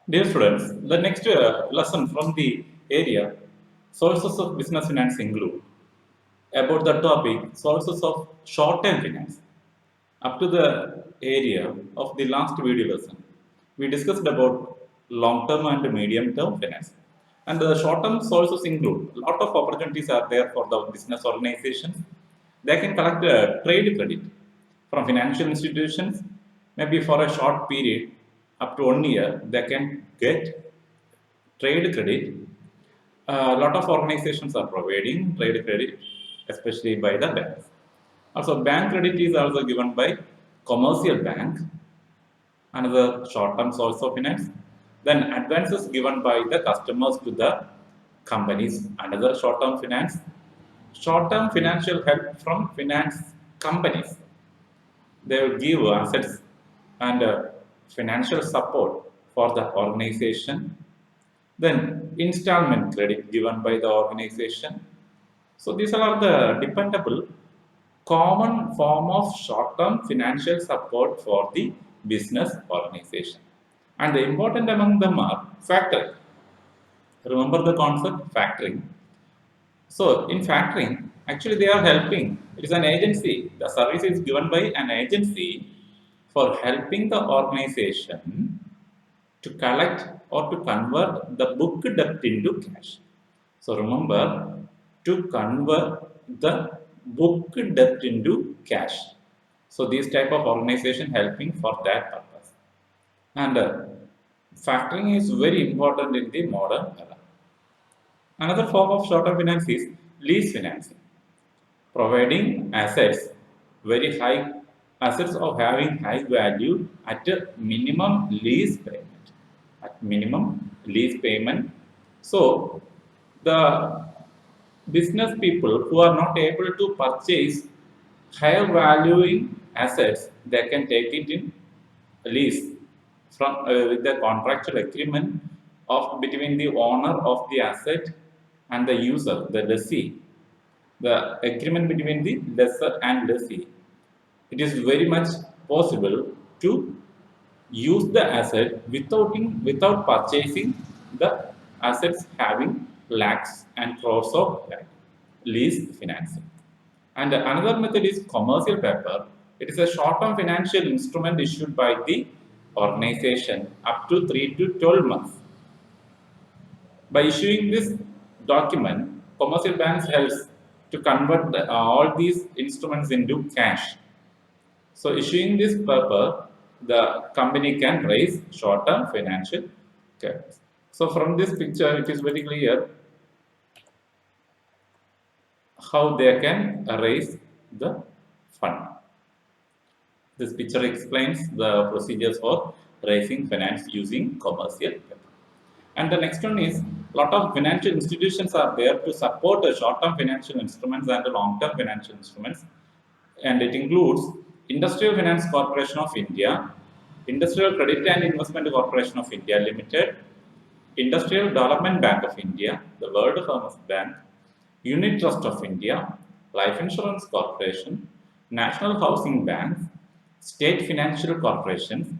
Dear students, the next lesson from the area sources of business finance include about the topic sources of short-term finance. Up to the area of the last video lesson, we discussed about long-term and medium-term finance. And the short-term sources include a lot of opportunities are there for the business organizations. They can collect trade credit from financial institutions, maybe for a short period, up to 1 year, they can get trade credit. A lot of organizations are providing trade credit, especially by the banks. Also, bank credit is also given by commercial bank, another short-term source of finance. Then advances given by the customers to the companies, another short-term finance. Short-term financial help from finance companies. They will give assets and financial support for the organization. Then installment credit given by the organization. So these are the dependable common form of short-term financial support for the business organization. And the important among them are factoring. Remember the concept factoring. So in factoring, actually they are helping. It is an agency. The service is given by an agency for helping the organization to collect or to convert the book debt into cash. So remember to convert the book debt into cash. So these type of organization helping for that purpose. And factoring is very important in the modern era. Another form of short-term finance is lease financing, providing assets, very high assets of having high value at a minimum lease payment. At minimum lease payment. So the business people who are not able to purchase higher valuing assets, they can take it in lease from with the contractual agreement of between the owner of the asset and the user, the lessee. The agreement between the lessor and lessee. It is very much possible to use the asset without purchasing the assets having lakhs and crores of lease financing. And another method is commercial paper. It is a short-term financial instrument issued by the organization up to 3 to 12 months. By issuing this document, commercial banks helps to convert all these instruments into cash. So issuing this paper, the company can raise short-term financial capital. So from this picture, it is very clear how they can raise the fund. This picture explains the procedures for raising finance using commercial paper. And the next one is lot of financial institutions are there to support the short-term financial instruments and the long-term financial instruments. And it includes Industrial Finance Corporation of India, Industrial Credit and Investment Corporation of India Limited, Industrial Development Bank of India, the World Famous Bank, Unit Trust of India, Life Insurance Corporation, National Housing Bank, State Financial Corporations.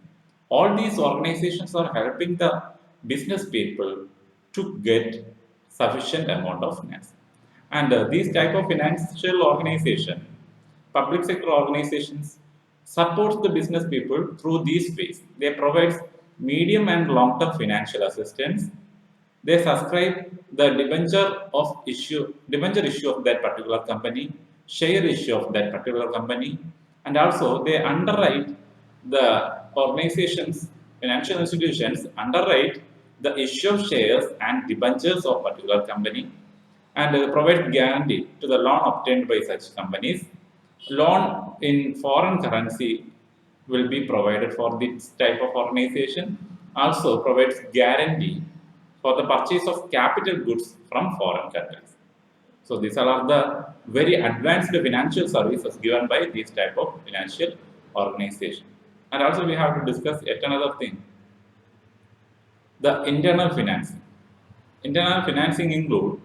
All these organizations are helping the business people to get sufficient amount of finance. And these type of financial organization, public sector organizations, supports the business people through these ways. They provide medium and long-term financial assistance. They subscribe the debenture issue of that particular company, share issue of that particular company, and also they underwrite the organizations, financial institutions underwrite the issue of shares and debentures of particular company and provide guarantee to the loan obtained by such companies. Loan in foreign currency will be provided for this type of organization. Also provides guarantee for the purchase of capital goods from foreign countries. So these are the very advanced financial services given by these type of financial organization. And also we have to discuss yet another thing, the internal financing. Internal financing include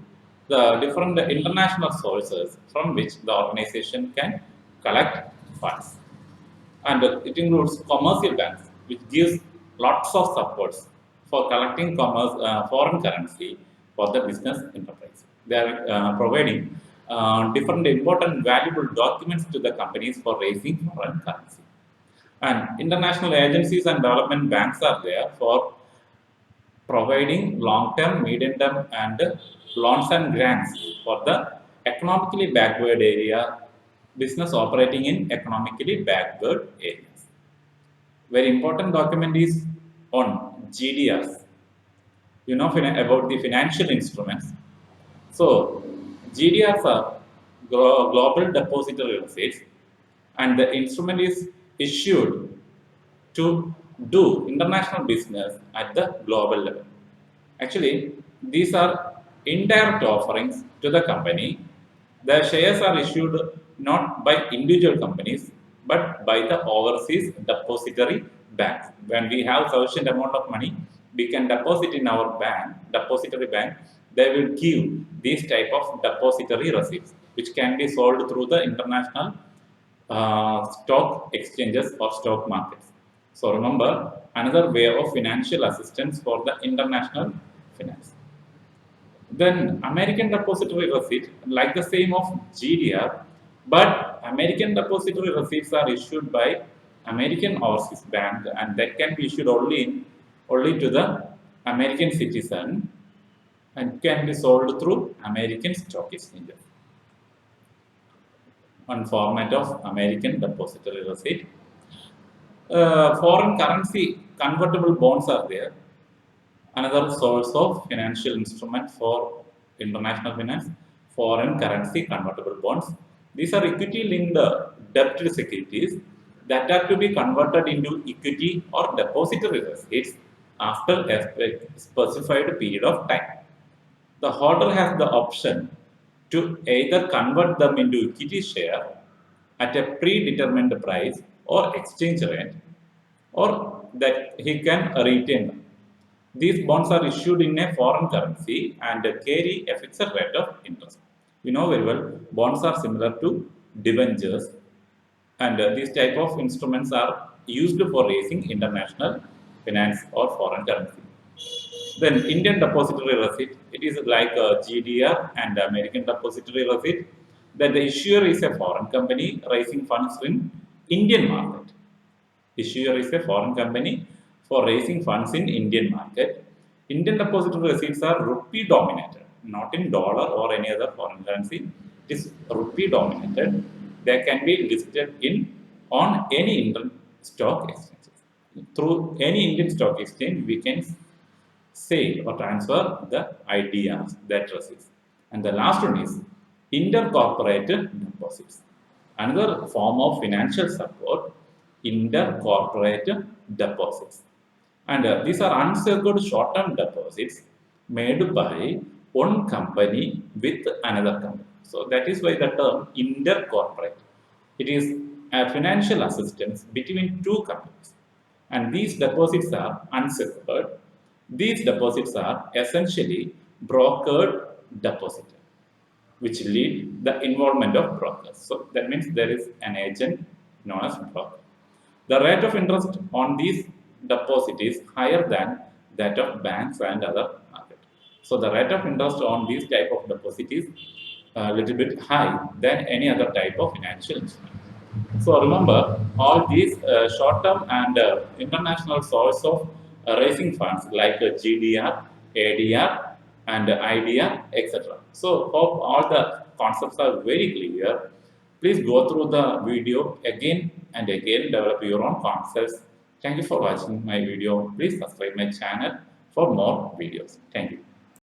the different international sources from which the organization can collect funds. And it includes commercial banks, which gives lots of supports for collecting foreign currency for the business enterprise. They are providing different important valuable documents to the companies for raising foreign currency. And international agencies and development banks are there for providing long-term, medium-term, and loans and grants for the economically backward area, business operating in economically backward areas. Very important document is on GDRs. You know about the financial instruments. So GDRs are global depository receipts, and the instrument is issued to do international business at the global level. Actually, these are indirect offerings to the company. The shares are issued not by individual companies but by the overseas depository banks. When we have sufficient amount of money, we can deposit in our bank, depository bank. They will give these type of depository receipts, which can be sold through the international stock exchanges or stock markets. So remember, another way of financial assistance for the international finance. Then American depository receipt, like the same of GDR, but American depository receipts are issued by American overseas bank, and that can be issued only to the American citizen and can be sold through American stock exchanges. One format of American depository receipt. Foreign currency convertible bonds are there. Another source of financial instrument for international finance, foreign currency convertible bonds. These are equity linked debt securities that are to be converted into equity or depository receipts after a specified period of time. The holder has the option to either convert them into equity share at a predetermined price or exchange rate, or that he can retain them. These bonds are issued in a foreign currency and carry a fixed rate of interest. You know very well, bonds are similar to debentures, and these type of instruments are used for raising international finance or foreign currency. Then Indian depository receipt, it is like a GDR and American depository receipt. That the issuer is a foreign company raising funds in Indian market. Issuer is a foreign company for raising funds in Indian market. Indian depository receipts are rupee dominated, not in dollar or any other foreign currency. It is rupee dominated. They can be listed on any Indian stock exchanges. Through any Indian stock exchange, we can sale or transfer the IDRs, that receipts. And the last one is intercorporate deposits. Another form of financial support, intercorporate deposits. And these are unsecured short-term deposits made by one company with another company. So that is why the term intercorporate. It is a financial assistance between two companies. And these deposits are unsecured. These deposits are essentially brokered deposit, which lead the involvement of brokers. So that means there is an agent known as broker. The rate of interest on these deposits is higher than that of banks and other market. So the rate of interest on these type of deposit is a little bit high than any other type of financial instrument. So remember, all these short-term and international source of raising funds like GDR, ADR, and IDR, etc. So hope all the concepts are very clear. Please go through the video again and again, develop your own concepts. Thank you for watching my video. Please subscribe my channel for more videos. Thank you.